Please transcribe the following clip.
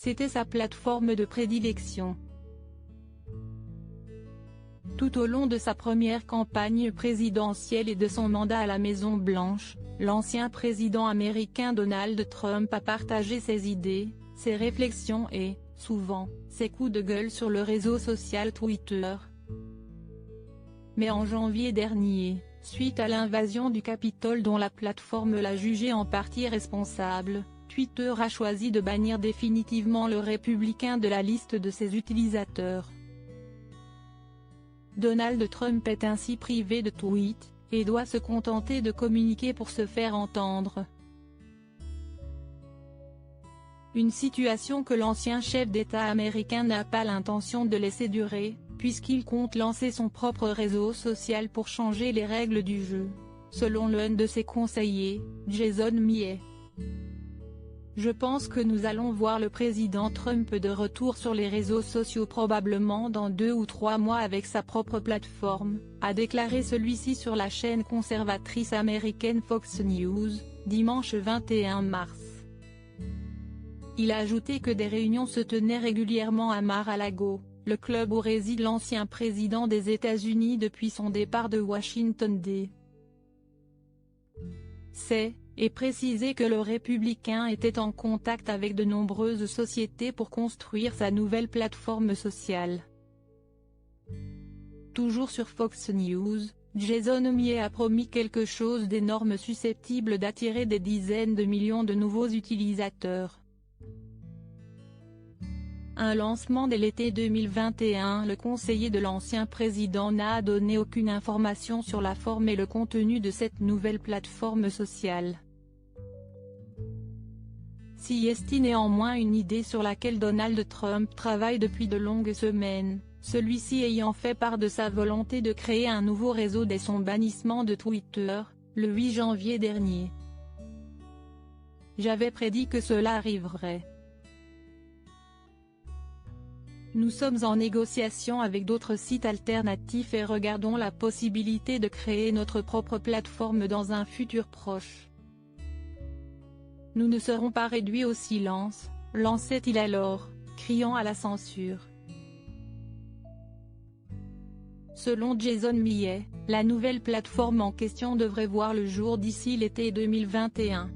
C'était sa plateforme de prédilection. Tout au long de sa première campagne présidentielle et de son mandat à la Maison-Blanche, l'ancien président américain Donald Trump a partagé ses idées, ses réflexions et, souvent, ses coups de gueule sur le réseau social Twitter. Mais en janvier dernier, suite à l'invasion du Capitole dont la plateforme l'a jugé en partie responsable, Twitter a choisi de bannir définitivement le républicain de la liste de ses utilisateurs. Donald Trump est ainsi privé de tweets, et doit se contenter de communiquer pour se faire entendre. Une situation que l'ancien chef d'État américain n'a pas l'intention de laisser durer, puisqu'il compte lancer son propre réseau social pour changer les règles du jeu, selon l'un de ses conseillers, Jason Milei. Je pense que nous allons voir le président Trump de retour sur les réseaux sociaux probablement dans 2 ou 3 mois avec sa propre plateforme, a déclaré celui-ci sur la chaîne conservatrice américaine Fox News, dimanche 21 mars. Il a ajouté que des réunions se tenaient régulièrement à Mar-a-Lago, le club où réside l'ancien président des États-Unis depuis son départ de Washington D.C. et précisé que le républicain était en contact avec de nombreuses sociétés pour construire sa nouvelle plateforme sociale. Toujours sur Fox News, Jason Milei a promis quelque chose d'énorme susceptible d'attirer des dizaines de millions de nouveaux utilisateurs. Un lancement dès l'été 2021. Le conseiller de l'ancien président n'a donné aucune information sur la forme et le contenu de cette nouvelle plateforme sociale. Si est néanmoins une idée sur laquelle Donald Trump travaille depuis de longues semaines, celui-ci ayant fait part de sa volonté de créer un nouveau réseau dès son bannissement de Twitter, le 8 janvier dernier. J'avais prédit que cela arriverait. Nous sommes en négociation avec d'autres sites alternatifs et regardons la possibilité de créer notre propre plateforme dans un futur proche. Nous ne serons pas réduits au silence, lançait-il alors, criant à la censure. Selon Jason Milei, la nouvelle plateforme en question devrait voir le jour d'ici l'été 2021.